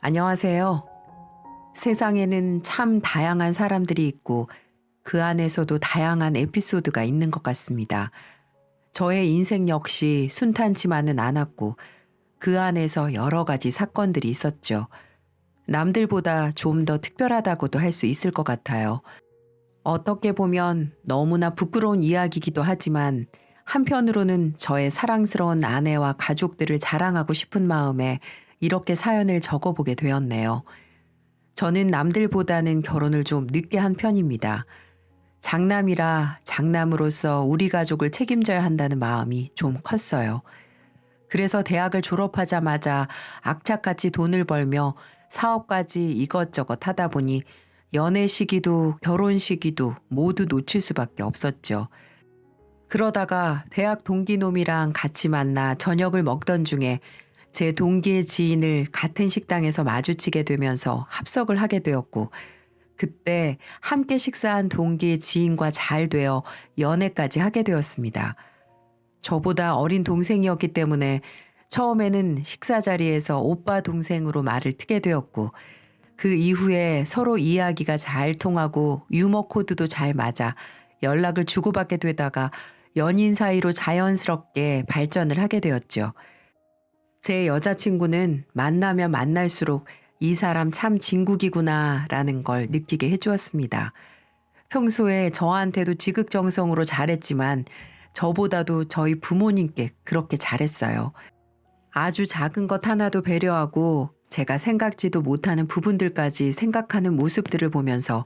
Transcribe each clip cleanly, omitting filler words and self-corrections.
안녕하세요. 세상에는 참 다양한 사람들이 있고 그 안에서도 다양한 에피소드가 있는 것 같습니다. 저의 인생 역시 순탄치만은 않았고 그 안에서 여러 가지 사건들이 있었죠. 남들보다 좀 더 특별하다고도 할 수 있을 것 같아요. 어떻게 보면 너무나 부끄러운 이야기이기도 하지만 한편으로는 저의 사랑스러운 아내와 가족들을 자랑하고 싶은 마음에 이렇게 사연을 적어보게 되었네요. 저는 남들보다는 결혼을 좀 늦게 한 편입니다. 장남이라 장남으로서 우리 가족을 책임져야 한다는 마음이 좀 컸어요. 그래서 대학을 졸업하자마자 악착같이 돈을 벌며 사업까지 이것저것 하다 보니 연애 시기도 결혼 시기도 모두 놓칠 수밖에 없었죠. 그러다가 대학 동기놈이랑 같이 만나 저녁을 먹던 중에 제 동기의 지인을 같은 식당에서 마주치게 되면서 합석을 하게 되었고, 그때 함께 식사한 동기의 지인과 잘 되어 연애까지 하게 되었습니다. 저보다 어린 동생이었기 때문에 처음에는 식사 자리에서 오빠 동생으로 말을 트게 되었고, 그 이후에 서로 이야기가 잘 통하고 유머 코드도 잘 맞아 연락을 주고받게 되다가 연인 사이로 자연스럽게 발전을 하게 되었죠. 제 여자친구는 만나면 만날수록 이 사람 참 진국이구나라는 걸 느끼게 해주었습니다. 평소에 저한테도 지극정성으로 잘했지만 저보다도 저희 부모님께 그렇게 잘했어요. 아주 작은 것 하나도 배려하고 제가 생각지도 못하는 부분들까지 생각하는 모습들을 보면서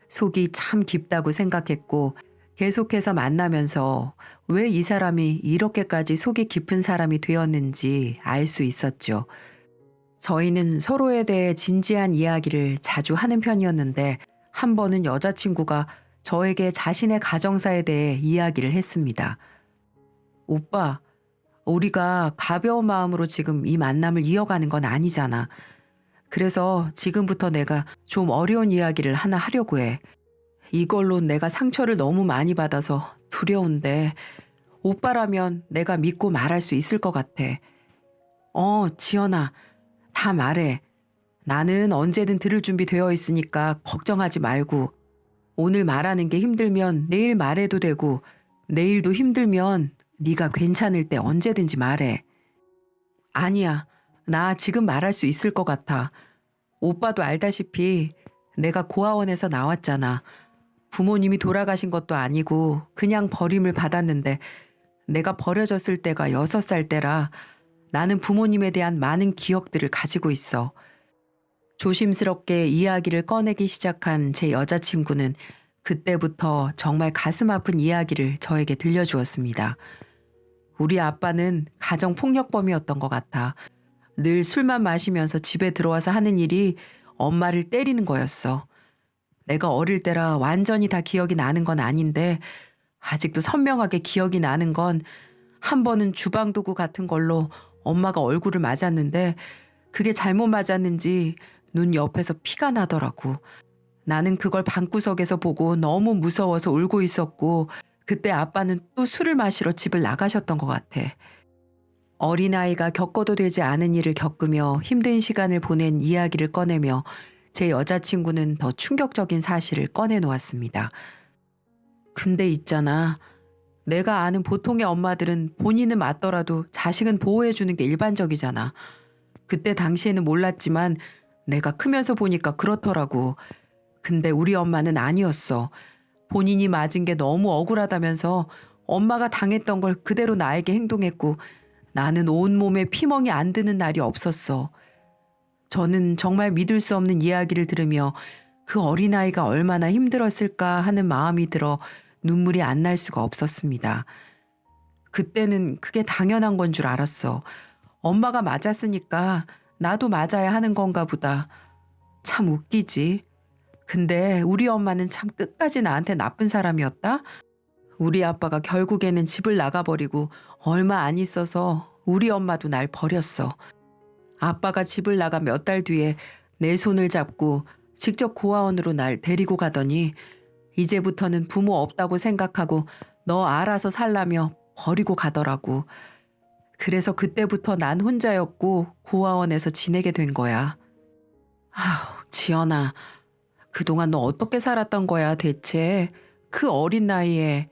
속이 참 깊다고 생각했고, 계속해서 만나면서 왜 이 사람이 이렇게까지 속이 깊은 사람이 되었는지 알 수 있었죠. 저희는 서로에 대해 진지한 이야기를 자주 하는 편이었는데 한 번은 여자친구가 저에게 자신의 가정사에 대해 이야기를 했습니다. 오빠, 우리가 가벼운 마음으로 지금 이 만남을 이어가는 건 아니잖아. 그래서 지금부터 내가 좀 어려운 이야기를 하나 하려고 해. 이걸로 내가 상처를 너무 많이 받아서 두려운데 오빠라면 내가 믿고 말할 수 있을 것 같아. 지연아, 다 말해. 나는 언제든 들을 준비 되어 있으니까 걱정하지 말고, 오늘 말하는 게 힘들면 내일 말해도 되고, 내일도 힘들면 네가 괜찮을 때 언제든지 말해. 아니야, 나 지금 말할 수 있을 것 같아. 오빠도 알다시피 내가 고아원에서 나왔잖아. 부모님이 돌아가신 것도 아니고 그냥 버림을 받았는데, 내가 버려졌을 때가 6살 때라 나는 부모님에 대한 많은 기억들을 가지고 있어. 조심스럽게 이야기를 꺼내기 시작한 제 여자친구는 그때부터 정말 가슴 아픈 이야기를 저에게 들려주었습니다. 우리 아빠는 가정폭력범이었던 것 같아. 늘 술만 마시면서 집에 들어와서 하는 일이 엄마를 때리는 거였어. 내가 어릴 때라 완전히 다 기억이 나는 건 아닌데 아직도 선명하게 기억이 나는 건, 한 번은 주방도구 같은 걸로 엄마가 얼굴을 맞았는데 그게 잘못 맞았는지 눈 옆에서 피가 나더라고. 나는 그걸 방구석에서 보고 너무 무서워서 울고 있었고, 그때 아빠는 또 술을 마시러 집을 나가셨던 것 같아. 어린아이가 겪어도 되지 않은 일을 겪으며 힘든 시간을 보낸 이야기를 꺼내며 제 여자친구는 더 충격적인 사실을 꺼내놓았습니다. 근데 있잖아. 내가 아는 보통의 엄마들은 본인은 맞더라도 자식은 보호해주는 게 일반적이잖아. 그때 당시에는 몰랐지만 내가 크면서 보니까 그렇더라고. 근데 우리 엄마는 아니었어. 본인이 맞은 게 너무 억울하다면서 엄마가 당했던 걸 그대로 나에게 행동했고, 나는 온몸에 피멍이 안 드는 날이 없었어. 저는 정말 믿을 수 없는 이야기를 들으며 그 어린아이가 얼마나 힘들었을까 하는 마음이 들어 눈물이 안 날 수가 없었습니다. 그때는 그게 당연한 건 줄 알았어. 엄마가 맞았으니까 나도 맞아야 하는 건가 보다. 참 웃기지. 근데 우리 엄마는 참 끝까지 나한테 나쁜 사람이었다? 우리 아빠가 결국에는 집을 나가버리고 얼마 안 있어서 우리 엄마도 날 버렸어. 아빠가 집을 나가 몇 달 뒤에 내 손을 잡고 직접 고아원으로 날 데리고 가더니 이제부터는 부모 없다고 생각하고 너 알아서 살라며 버리고 가더라고. 그래서 그때부터 난 혼자였고 고아원에서 지내게 된 거야. 지연아, 그동안 너 어떻게 살았던 거야, 대체? 그 어린 나이에.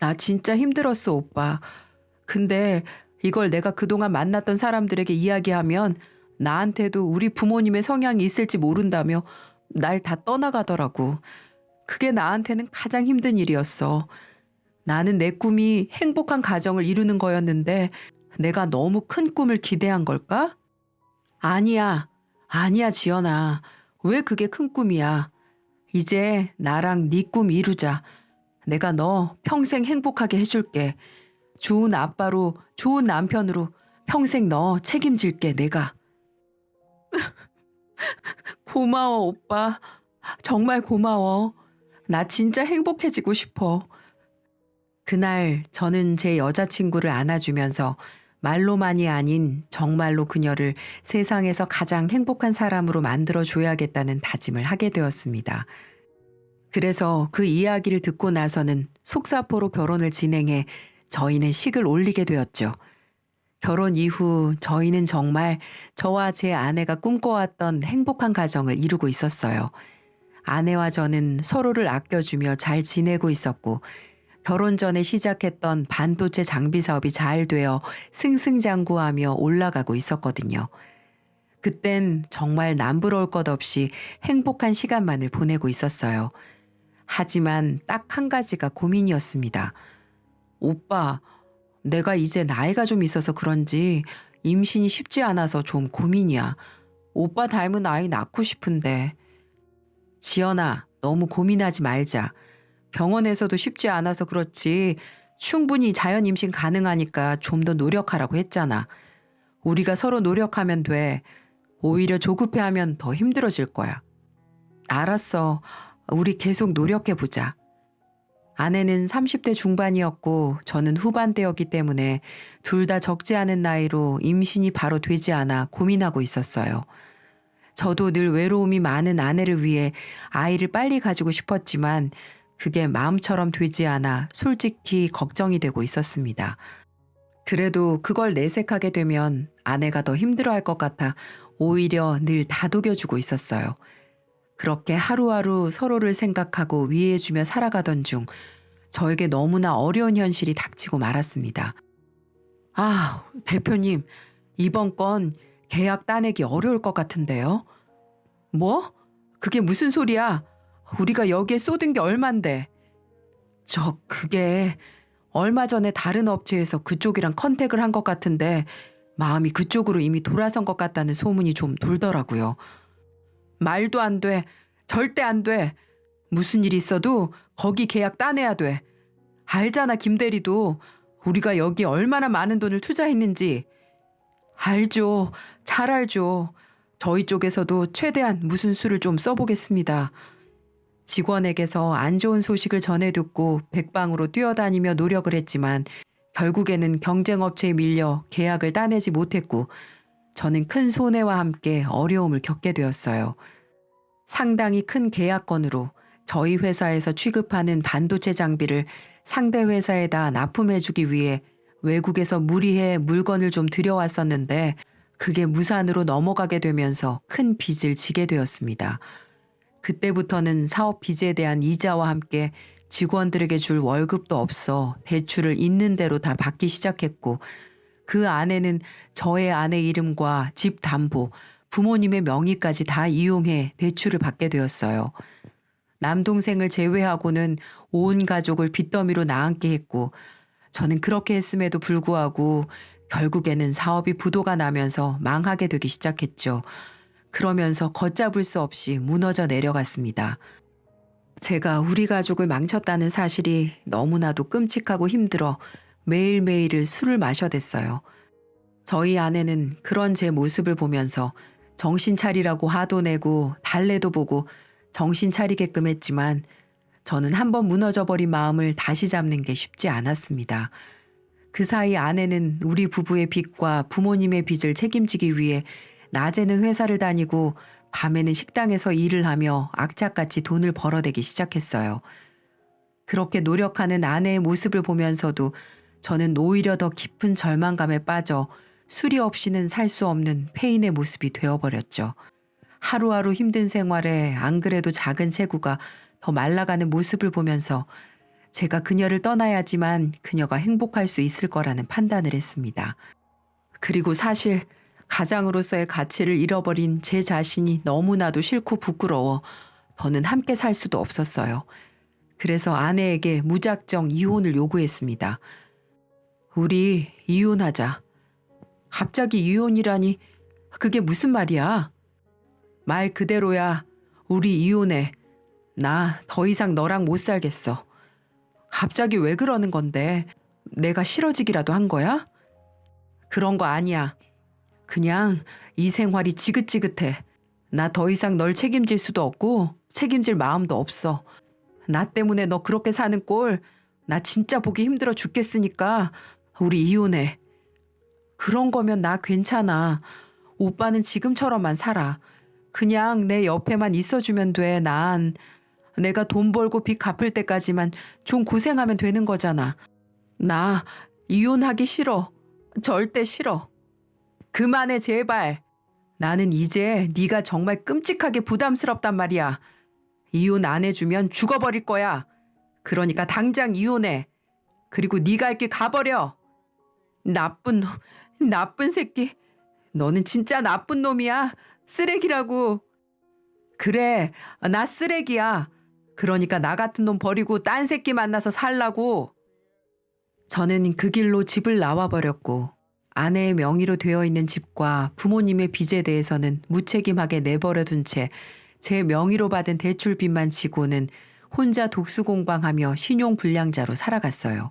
나 진짜 힘들었어, 오빠. 근데 이걸 내가 그동안 만났던 사람들에게 이야기하면 나한테도 우리 부모님의 성향이 있을지 모른다며 날 다 떠나가더라고. 그게 나한테는 가장 힘든 일이었어. 나는 내 꿈이 행복한 가정을 이루는 거였는데 내가 너무 큰 꿈을 기대한 걸까? 아니야. 아니야, 지연아. 왜 그게 큰 꿈이야? 이제 나랑 네 꿈 이루자. 내가 너 평생 행복하게 해줄게. 좋은 아빠로, 좋은 남편으로 평생 너 책임질게, 내가. 고마워, 오빠. 정말 고마워. 나 진짜 행복해지고 싶어. 그날 저는 제 여자친구를 안아주면서 말로만이 아닌 정말로 그녀를 세상에서 가장 행복한 사람으로 만들어줘야겠다는 다짐을 하게 되었습니다. 그래서 그 이야기를 듣고 나서는 속사포로 결혼을 진행해 저희는 식을 올리게 되었죠. 결혼 이후 저희는 정말 저와 제 아내가 꿈꿔왔던 행복한 가정을 이루고 있었어요. 아내와 저는 서로를 아껴주며 잘 지내고 있었고 결혼 전에 시작했던 반도체 장비 사업이 잘 되어 승승장구하며 올라가고 있었거든요. 그땐 정말 남부러울 것 없이 행복한 시간만을 보내고 있었어요. 하지만 딱 한 가지가 고민이었습니다. 오빠, 내가 이제 나이가 좀 있어서 그런지 임신이 쉽지 않아서 좀 고민이야. 오빠 닮은 아이 낳고 싶은데. 지연아, 너무 고민하지 말자. 병원에서도 쉽지 않아서 그렇지 충분히 자연 임신 가능하니까 좀 더 노력하라고 했잖아. 우리가 서로 노력하면 돼. 오히려 조급해하면 더 힘들어질 거야. 알았어. 우리 계속 노력해보자. 아내는 30대 중반이었고 저는 후반대였기 때문에 둘 다 적지 않은 나이로 임신이 바로 되지 않아 고민하고 있었어요. 저도 늘 외로움이 많은 아내를 위해 아이를 빨리 가지고 싶었지만 그게 마음처럼 되지 않아 솔직히 걱정이 되고 있었습니다. 그래도 그걸 내색하게 되면 아내가 더 힘들어할 것 같아 오히려 늘 다독여주고 있었어요. 그렇게 하루하루 서로를 생각하고 위해주며 살아가던 중 저에게 너무나 어려운 현실이 닥치고 말았습니다. 대표님, 이번 건 계약 따내기 어려울 것 같은데요. 뭐? 그게 무슨 소리야? 우리가 여기에 쏟은 게 얼만데. 그게 얼마 전에 다른 업체에서 그쪽이랑 컨택을 한 것 같은데 마음이 그쪽으로 이미 돌아선 것 같다는 소문이 좀 돌더라고요. 말도 안 돼. 절대 안 돼. 무슨 일 있어도 거기 계약 따내야 돼. 알잖아, 김 대리도. 우리가 여기 얼마나 많은 돈을 투자했는지. 알죠. 잘 알죠. 저희 쪽에서도 최대한 무슨 수를 좀 써보겠습니다. 직원에게서 안 좋은 소식을 전해 듣고 백방으로 뛰어다니며 노력을 했지만 결국에는 경쟁업체에 밀려 계약을 따내지 못했고 저는 큰 손해와 함께 어려움을 겪게 되었어요. 상당히 큰 계약건으로 저희 회사에서 취급하는 반도체 장비를 상대 회사에다 납품해주기 위해 외국에서 무리해 물건을 좀 들여왔었는데 그게 무산으로 넘어가게 되면서 큰 빚을 지게 되었습니다. 그때부터는 사업 빚에 대한 이자와 함께 직원들에게 줄 월급도 없어 대출을 있는 대로 다 받기 시작했고 그 안에는 저의 아내 이름과 집 담보, 부모님의 명의까지 다 이용해 대출을 받게 되었어요. 남동생을 제외하고는 온 가족을 빚더미로 나앉게 했고 저는 그렇게 했음에도 불구하고 결국에는 사업이 부도가 나면서 망하게 되기 시작했죠. 그러면서 걷잡을 수 없이 무너져 내려갔습니다. 제가 우리 가족을 망쳤다는 사실이 너무나도 끔찍하고 힘들어 매일매일을 술을 마셔댔어요. 저희 아내는 그런 제 모습을 보면서 정신 차리라고 화도 내고 달래도 보고 정신 차리게끔 했지만 저는 한번 무너져버린 마음을 다시 잡는 게 쉽지 않았습니다. 그 사이 아내는 우리 부부의 빚과 부모님의 빚을 책임지기 위해 낮에는 회사를 다니고 밤에는 식당에서 일을 하며 악착같이 돈을 벌어대기 시작했어요. 그렇게 노력하는 아내의 모습을 보면서도 저는 오히려 더 깊은 절망감에 빠져 수리 없이는 살 수 없는 폐인의 모습이 되어버렸죠. 하루하루 힘든 생활에 안 그래도 작은 체구가 더 말라가는 모습을 보면서 제가 그녀를 떠나야지만 그녀가 행복할 수 있을 거라는 판단을 했습니다. 그리고 사실 가장으로서의 가치를 잃어버린 제 자신이 너무나도 싫고 부끄러워 더는 함께 살 수도 없었어요. 그래서 아내에게 무작정 이혼을 요구했습니다. 우리 이혼하자. 갑자기 이혼이라니 그게 무슨 말이야? 말 그대로야. 우리 이혼해. 나 더 이상 너랑 못 살겠어. 갑자기 왜 그러는 건데? 내가 싫어지기라도 한 거야? 그런 거 아니야. 그냥 이 생활이 지긋지긋해. 나 더 이상 널 책임질 수도 없고 책임질 마음도 없어. 나 때문에 너 그렇게 사는 꼴 나 진짜 보기 힘들어 죽겠으니까 우리 이혼해. 그런 거면 나 괜찮아. 오빠는 지금처럼만 살아. 그냥 내 옆에만 있어주면 돼. 난 내가 돈 벌고 빚 갚을 때까지만 좀 고생하면 되는 거잖아. 나 이혼하기 싫어. 절대 싫어. 그만해 제발. 나는 이제 네가 정말 끔찍하게 부담스럽단 말이야. 이혼 안 해주면 죽어버릴 거야. 그러니까 당장 이혼해. 그리고 네가 할 길 가버려. 나쁜 새끼. 너는 진짜 나쁜 놈이야. 쓰레기라고. 그래, 나 쓰레기야. 그러니까 나 같은 놈 버리고 딴 새끼 만나서 살라고. 저는 그 길로 집을 나와버렸고 아내의 명의로 되어 있는 집과 부모님의 빚에 대해서는 무책임하게 내버려 둔 채 제 명의로 받은 대출빚만 지고는 혼자 독수공방하며 신용불량자로 살아갔어요.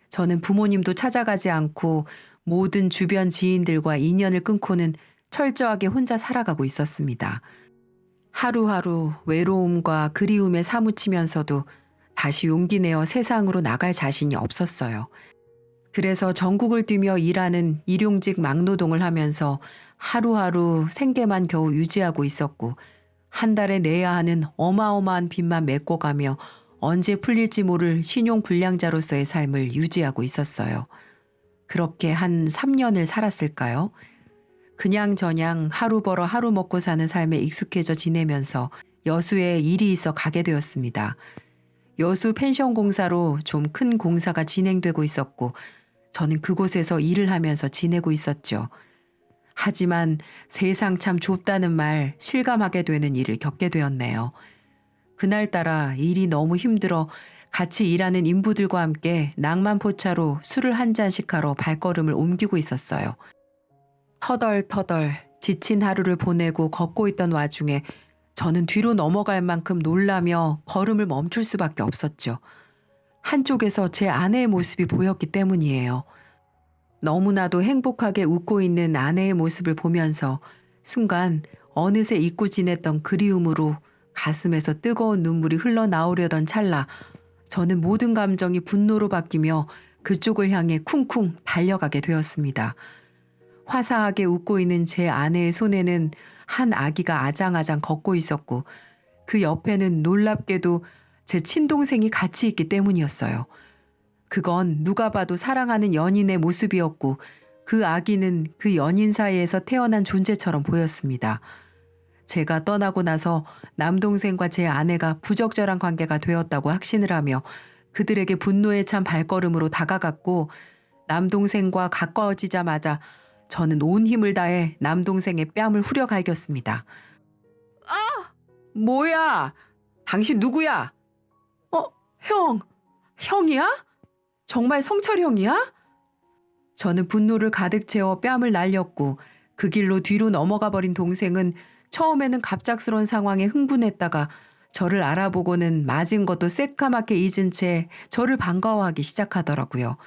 저는 부모님도 찾아가지 않고 모든 주변 지인들과 인연을 끊고는 철저하게 혼자 살아가고 있었습니다. 하루하루 외로움과 그리움에 사무치면서도 다시 용기 내어 세상으로 나갈 자신이 없었어요. 그래서 전국을 뛰며 일하는 일용직 막노동을 하면서 하루하루 생계만 겨우 유지하고 있었고 한 달에 내야 하는 어마어마한 빚만 메꿔 가며 언제 풀릴지 모를 신용불량자로서의 삶을 유지하고 있었어요. 그렇게 한 3년을 살았을까요? 그냥저냥 하루 벌어 하루 먹고 사는 삶에 익숙해져 지내면서 여수에 일이 있어 가게 되었습니다. 여수 펜션공사로 좀 큰 공사가 진행되고 있었고 저는 그곳에서 일을 하면서 지내고 있었죠. 하지만 세상 참 좁다는 말 실감하게 되는 일을 겪게 되었네요. 그날따라 일이 너무 힘들어 같이 일하는 인부들과 함께 낭만포차로 술을 한 잔씩 하러 발걸음을 옮기고 있었어요. 터덜터덜 지친 하루를 보내고 걷고 있던 와중에 저는 뒤로 넘어갈 만큼 놀라며 걸음을 멈출 수밖에 없었죠. 한쪽에서 제 아내의 모습이 보였기 때문이에요. 너무나도 행복하게 웃고 있는 아내의 모습을 보면서 순간 어느새 잊고 지냈던 그리움으로 가슴에서 뜨거운 눈물이 흘러나오려던 찰나 저는 모든 감정이 분노로 바뀌며 그쪽을 향해 쿵쿵 달려가게 되었습니다. 화사하게 웃고 있는 제 아내의 손에는 한 아기가 아장아장 걷고 있었고 그 옆에는 놀랍게도 제 친동생이 같이 있기 때문이었어요. 그건 누가 봐도 사랑하는 연인의 모습이었고 그 아기는 그 연인 사이에서 태어난 존재처럼 보였습니다. 제가 떠나고 나서 남동생과 제 아내가 부적절한 관계가 되었다고 확신을 하며 그들에게 분노에 찬 발걸음으로 다가갔고 남동생과 가까워지자마자 저는 온 힘을 다해 남동생의 뺨을 후려갈겼습니다. 아! 뭐야? 당신 누구야? 형! 형이야? 정말 성철 형이야? 저는 분노를 가득 채워 뺨을 날렸고 그 길로 뒤로 넘어가 버린 동생은 처음에는 갑작스러운 상황에 흥분했다가 저를 알아보고는 맞은 것도 새까맣게 잊은 채 저를 반가워하기 시작하더라고요.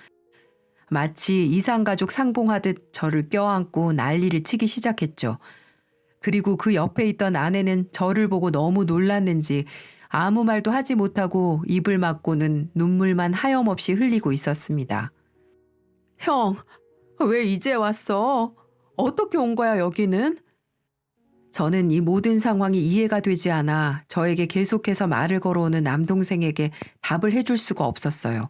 마치 이상가족 상봉하듯 저를 껴안고 난리를 치기 시작했죠. 그리고 그 옆에 있던 아내는 저를 보고 너무 놀랐는지 아무 말도 하지 못하고 입을 막고는 눈물만 하염없이 흘리고 있었습니다. 형, 왜 이제 왔어? 어떻게 온 거야 여기는? 저는 이 모든 상황이 이해가 되지 않아 저에게 계속해서 말을 걸어오는 남동생에게 답을 해줄 수가 없었어요.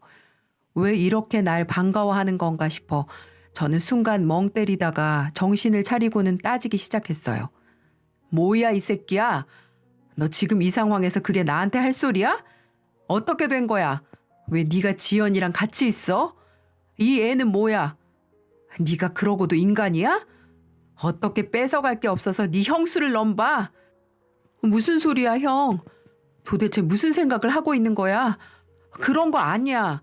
왜 이렇게 날 반가워하는 건가 싶어 저는 순간 멍 때리다가 정신을 차리고는 따지기 시작했어요. 뭐야 이 새끼야? 너 지금 이 상황에서 그게 나한테 할 소리야? 어떻게 된 거야? 왜 네가 지연이랑 같이 있어? 이 애는 뭐야? 네가 그러고도 인간이야? 어떻게 뺏어갈 게 없어서 네 형수를 넘봐? 무슨 소리야 형? 도대체 무슨 생각을 하고 있는 거야? 그런 거 아니야.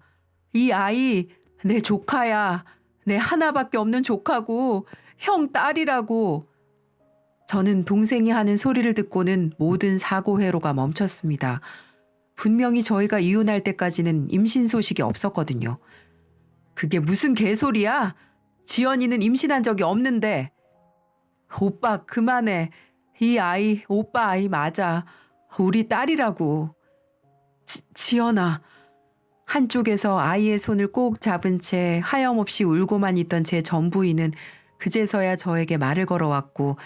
이 아이 내 조카야. 내 하나밖에 없는 조카고 형 딸이라고. 저는 동생이 하는 소리를 듣고는 모든 사고 회로가 멈췄습니다. 분명히 저희가 이혼할 때까지는 임신 소식이 없었거든요. 그게 무슨 개소리야? 지연이는 임신한 적이 없는데. 오빠 그만해. 이 아이 오빠 아이 맞아. 우리 딸이라고. 지연아. 한쪽에서 아이의 손을 꼭 잡은 채 하염없이 울고만 있던 제 전부인은 그제서야 저에게 말을 걸어왔고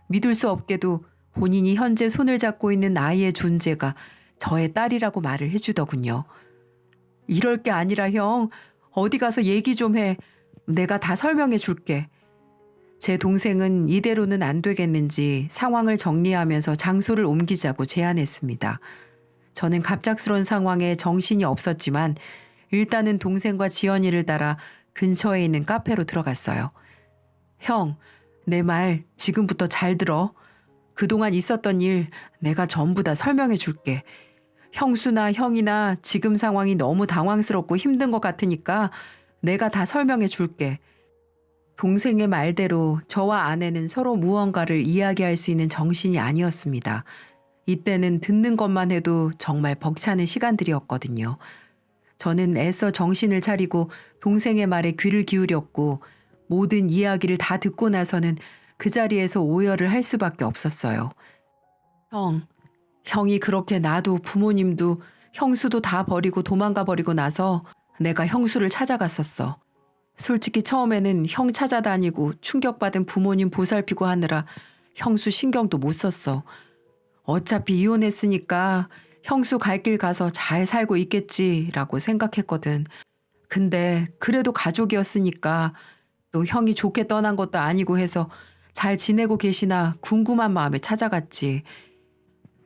믿을 수 없게도 본인이 현재 손을 잡고 있는 아이의 존재가 저의 딸이라고 말을 해주더군요. 이럴 게 아니라 형, 어디 가서 얘기 좀 해. 내가 다 설명해 줄게. 제 동생은 이대로는 안 되겠는지 상황을 정리하면서 장소를 옮기자고 제안했습니다. 저는 갑작스러운 상황에 정신이 없었지만 일단은 동생과 지연이를 따라 근처에 있는 카페로 들어갔어요. 형, 내 말 지금부터 잘 들어. 그동안 있었던 일 내가 전부 다 설명해 줄게. 형수나 형이나 지금 상황이 너무 당황스럽고 힘든 것 같으니까 내가 다 설명해 줄게. 동생의 말대로 저와 아내는 서로 무언가를 이야기할 수 있는 정신이 아니었습니다. 이때는 듣는 것만 해도 정말 벅차는 시간들이었거든요. 저는 애써 정신을 차리고 동생의 말에 귀를 기울였고 모든 이야기를 다 듣고 나서는 그 자리에서 오열을 할 수밖에 없었어요. 형이 그렇게 나도 부모님도 형수도 다 버리고 도망가 버리고 나서 내가 형수를 찾아갔었어. 솔직히 처음에는 형 찾아다니고 충격받은 부모님 보살피고 하느라 형수 신경도 못 썼어. 어차피 이혼했으니까 형수 갈 길 가서 잘 살고 있겠지라고 생각했거든. 근데 그래도 가족이었으니까 또 형이 좋게 떠난 것도 아니고 해서 잘 지내고 계시나 궁금한 마음에 찾아갔지.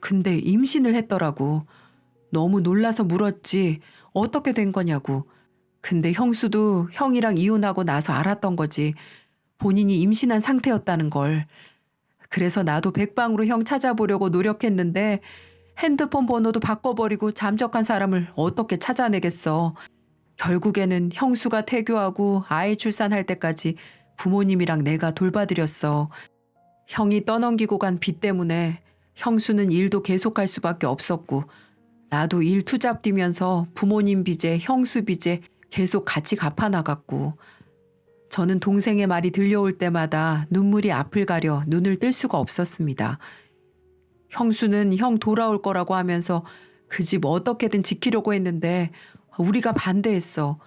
근데 임신을 했더라고. 너무 놀라서 물었지. 어떻게 된 거냐고. 근데 형수도 형이랑 이혼하고 나서 알았던 거지. 본인이 임신한 상태였다는 걸. 그래서 나도 백방으로 형 찾아보려고 노력했는데 핸드폰 번호도 바꿔버리고 잠적한 사람을 어떻게 찾아내겠어. 결국에는 형수가 태교하고 아이 출산할 때까지 부모님이랑 내가 돌봐드렸어. 형이 떠넘기고 간 빚 때문에 형수는 일도 계속할 수밖에 없었고 나도 일 투잡 뛰면서 부모님 빚에 형수 빚에 계속 같이 갚아나갔고 저는 동생의 말이 들려올 때마다 눈물이 앞을 가려 눈을 뜰 수가 없었습니다. 형수는 형 돌아올 거라고 하면서 그 집 어떻게든 지키려고 했는데 우리가 반대했어.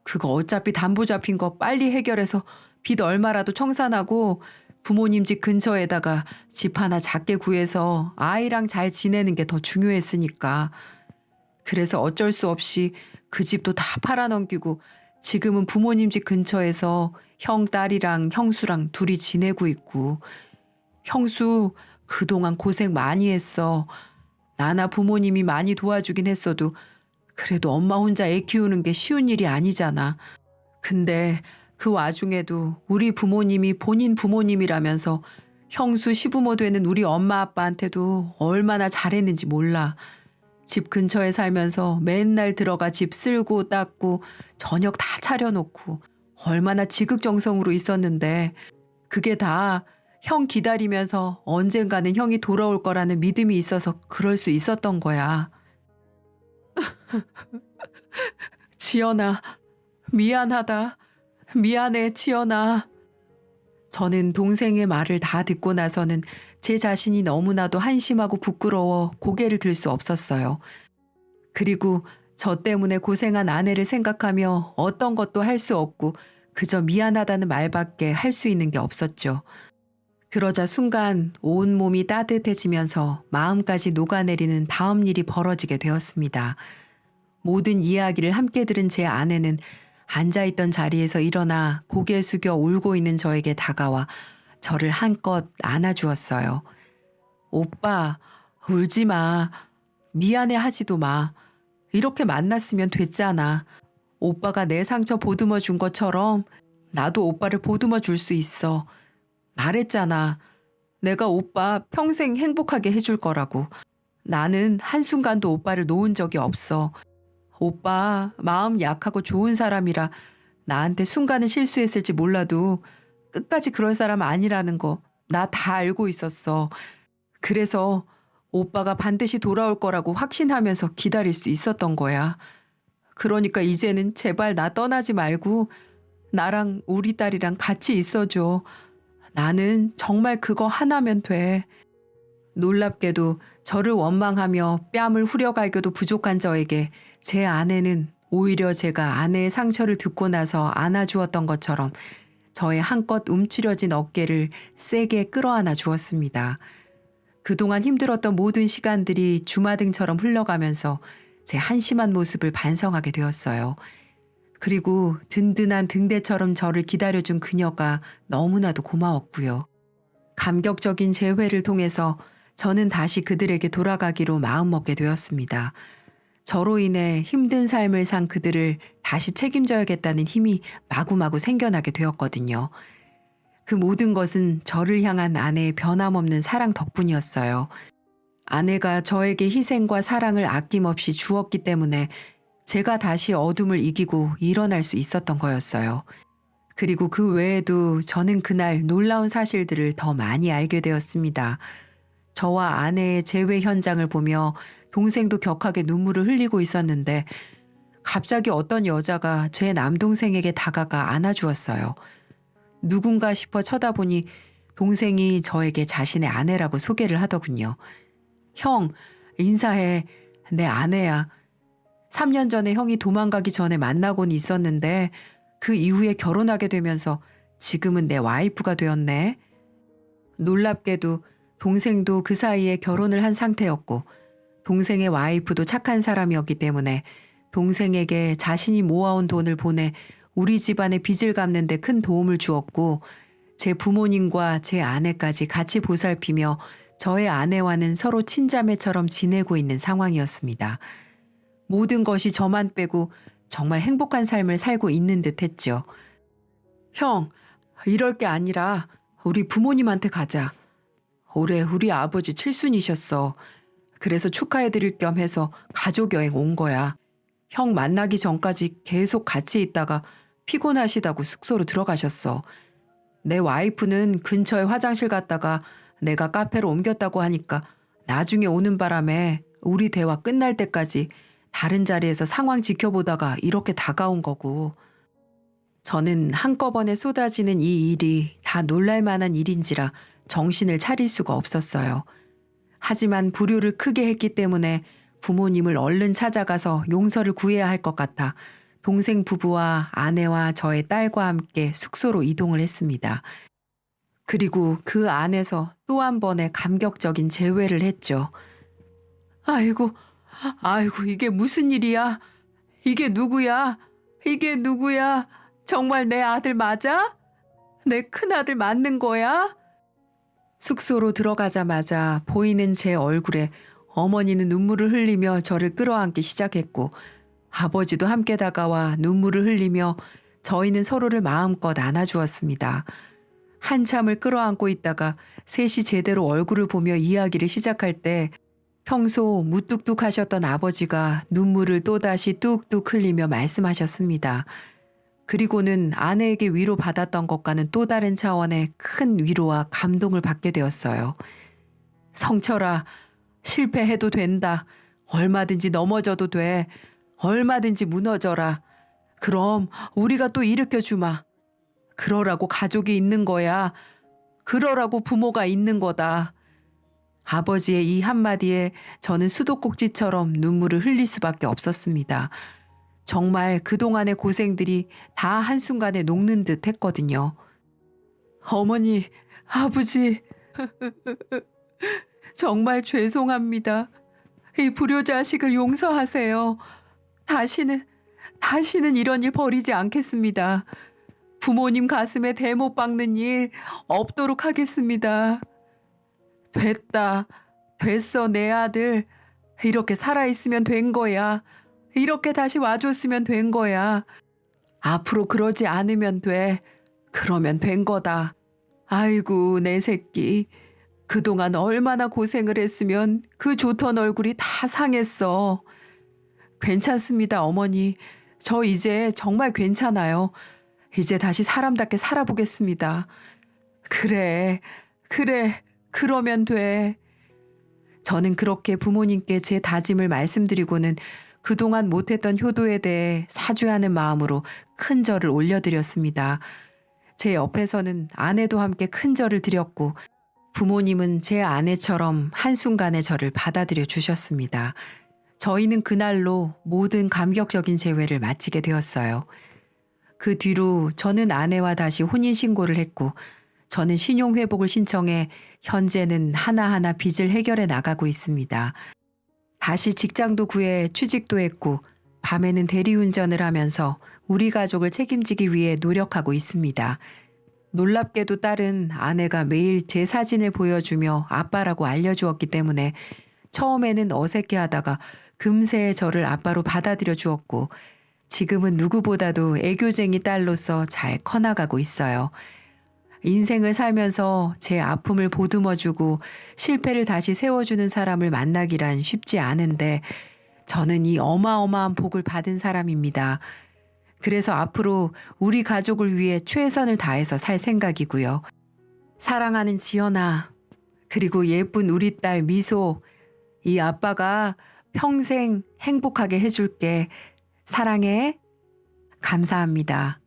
그거 어차피 담보 잡힌 거 빨리 해결해서 빚 얼마라도 청산하고 부모님 집 근처에다가 집 하나 작게 구해서 아이랑 잘 지내는 게 더 중요했으니까. 그래서 어쩔 수 없이 그 집도 다 팔아넘기고 지금은 부모님 집 근처에서 형 딸이랑 형수랑 둘이 지내고 있고. 형수 그동안 고생 많이 했어. 나나 부모님이 많이 도와주긴 했어도 그래도 엄마 혼자 애 키우는 게 쉬운 일이 아니잖아. 근데 그 와중에도 우리 부모님이 본인 부모님이라면서 형수 시부모 되는 우리 엄마 아빠한테도 얼마나 잘했는지 몰라. 집 근처에 살면서 맨날 들어가 집 쓸고 닦고 저녁 다 차려놓고 얼마나 지극정성으로 있었는데 그게 다 형 기다리면서 언젠가는 형이 돌아올 거라는 믿음이 있어서 그럴 수 있었던 거야. 지연아, 미안하다. 미안해, 지연아. 저는 동생의 말을 다 듣고 나서는 제 자신이 너무나도 한심하고 부끄러워 고개를 들 수 없었어요. 그리고 저 때문에 고생한 아내를 생각하며 어떤 것도 할 수 없고 그저 미안하다는 말밖에 할 수 있는 게 없었죠. 그러자 순간 온몸이 따뜻해지면서 마음까지 녹아내리는 다음 일이 벌어지게 되었습니다. 모든 이야기를 함께 들은 제 아내는 앉아있던 자리에서 일어나 고개 숙여 울고 있는 저에게 다가와 저를 한껏 안아주었어요. 오빠, 울지 마. 미안해 하지도 마. 이렇게 만났으면 됐잖아. 오빠가 내 상처 보듬어 준 것처럼 나도 오빠를 보듬어 줄 수 있어. 말했잖아. 내가 오빠 평생 행복하게 해줄 거라고. 나는 한순간도 오빠를 놓은 적이 없어. 오빠 마음 약하고 좋은 사람이라 나한테 순간은 실수했을지 몰라도 끝까지 그럴 사람 아니라는 거 나 다 알고 있었어. 그래서 오빠가 반드시 돌아올 거라고 확신하면서 기다릴 수 있었던 거야. 그러니까 이제는 제발 나 떠나지 말고 나랑 우리 딸이랑 같이 있어줘. 나는 정말 그거 하나면 돼. 놀랍게도 저를 원망하며 뺨을 후려갈겨도 부족한 저에게 제 아내는 오히려 제가 아내의 상처를 듣고 나서 안아주었던 것처럼 저의 한껏 움츠려진 어깨를 세게 끌어안아 주었습니다. 그동안 힘들었던 모든 시간들이 주마등처럼 흘러가면서 제 한심한 모습을 반성하게 되었어요. 그리고 든든한 등대처럼 저를 기다려준 그녀가 너무나도 고마웠고요. 감격적인 재회를 통해서 저는 다시 그들에게 돌아가기로 마음먹게 되었습니다. 저로 인해 힘든 삶을 산 그들을 다시 책임져야겠다는 힘이 마구마구 생겨나게 되었거든요. 그 모든 것은 저를 향한 아내의 변함없는 사랑 덕분이었어요. 아내가 저에게 희생과 사랑을 아낌없이 주었기 때문에 제가 다시 어둠을 이기고 일어날 수 있었던 거였어요. 그리고 그 외에도 저는 그날 놀라운 사실들을 더 많이 알게 되었습니다. 저와 아내의 재회 현장을 보며 동생도 격하게 눈물을 흘리고 있었는데 갑자기 어떤 여자가 제 남동생에게 다가가 안아주었어요. 누군가 싶어 쳐다보니 동생이 저에게 자신의 아내라고 소개를 하더군요. 형, 인사해. 내 아내야. 3년 전에 형이 도망가기 전에 만나곤 있었는데 그 이후에 결혼하게 되면서 지금은 내 와이프가 되었네. 놀랍게도 동생도 그 사이에 결혼을 한 상태였고 동생의 와이프도 착한 사람이었기 때문에 동생에게 자신이 모아온 돈을 보내 우리 집안의 빚을 갚는 데 큰 도움을 주었고 제 부모님과 제 아내까지 같이 보살피며 저의 아내와는 서로 친자매처럼 지내고 있는 상황이었습니다. 모든 것이 저만 빼고 정말 행복한 삶을 살고 있는 듯 했죠. 형, 이럴 게 아니라 우리 부모님한테 가자. 올해 우리 아버지 칠순이셨어. 그래서 축하해드릴 겸 해서 가족 여행 온 거야. 형 만나기 전까지 계속 같이 있다가 피곤하시다고 숙소로 들어가셨어. 내 와이프는 근처에 화장실 갔다가 내가 카페로 옮겼다고 하니까 나중에 오는 바람에 우리 대화 끝날 때까지 다른 자리에서 상황 지켜보다가 이렇게 다가온 거고. 저는 한꺼번에 쏟아지는 이 일이 다 놀랄만한 일인지라 정신을 차릴 수가 없었어요. 하지만 불효를 크게 했기 때문에 부모님을 얼른 찾아가서 용서를 구해야 할 것 같아 동생 부부와 아내와 저의 딸과 함께 숙소로 이동을 했습니다. 그리고 그 안에서 또 한 번의 감격적인 재회를 했죠. 아이고, 이게 무슨 일이야? 이게 누구야? 이게 누구야? 정말 내 아들 맞아? 내 큰아들 맞는 거야? 숙소로 들어가자마자 보이는 제 얼굴에 어머니는 눈물을 흘리며 저를 끌어안기 시작했고 아버지도 함께 다가와 눈물을 흘리며 저희는 서로를 마음껏 안아주었습니다. 한참을 끌어안고 있다가 셋이 제대로 얼굴을 보며 이야기를 시작할 때 평소 무뚝뚝하셨던 아버지가 눈물을 또다시 뚝뚝 흘리며 말씀하셨습니다. 그리고는 아내에게 위로받았던 것과는 또 다른 차원의 큰 위로와 감동을 받게 되었어요. 성철아, 실패해도 된다. 얼마든지 넘어져도 돼. 얼마든지 무너져라. 그럼 우리가 또 일으켜주마. 그러라고 가족이 있는 거야. 그러라고 부모가 있는 거다. 아버지의 이 한마디에 저는 수도꼭지처럼 눈물을 흘릴 수밖에 없었습니다. 정말 그동안의 고생들이 다 한순간에 녹는 듯 했거든요. 어머니, 아버지, 정말 죄송합니다. 이 불효자식을 용서하세요. 다시는 이런 일 벌이지 않겠습니다. 부모님 가슴에 대못 박는 일 없도록 하겠습니다. 됐다. 됐어, 내 아들. 이렇게 살아있으면 된 거야. 이렇게 다시 와줬으면 된 거야. 앞으로 그러지 않으면 돼. 그러면 된 거다. 아이고, 내 새끼. 그동안 얼마나 고생을 했으면 그 좋던 얼굴이 다 상했어. 괜찮습니다, 어머니. 저 이제 정말 괜찮아요. 이제 다시 사람답게 살아보겠습니다. 그래, 그래, 그러면 돼. 저는 그렇게 부모님께 제 다짐을 말씀드리고는 그동안 못했던 효도에 대해 사죄하는 마음으로 큰 절을 올려드렸습니다. 제 옆에서는 아내도 함께 큰 절을 드렸고 부모님은 제 아내처럼 한순간에 저를 받아들여 주셨습니다. 저희는 그날로 모든 감격적인 재회를 마치게 되었어요. 그 뒤로 저는 아내와 다시 혼인신고를 했고 저는 신용회복을 신청해 현재는 하나하나 빚을 해결해 나가고 있습니다. 다시 직장도 구해 취직도 했고 밤에는 대리운전을 하면서 우리 가족을 책임지기 위해 노력하고 있습니다. 놀랍게도 딸은 아내가 매일 제 사진을 보여주며 아빠라고 알려주었기 때문에 처음에는 어색해하다가 금세 저를 아빠로 받아들여 주었고 지금은 누구보다도 애교쟁이 딸로서 잘 커나가고 있어요. 인생을 살면서 제 아픔을 보듬어주고 실패를 다시 세워주는 사람을 만나기란 쉽지 않은데 저는 이 어마어마한 복을 받은 사람입니다. 그래서 앞으로 우리 가족을 위해 최선을 다해서 살 생각이고요. 사랑하는 지연아, 그리고 예쁜 우리 딸 미소, 이 아빠가 평생 행복하게 해줄게. 사랑해. 감사합니다.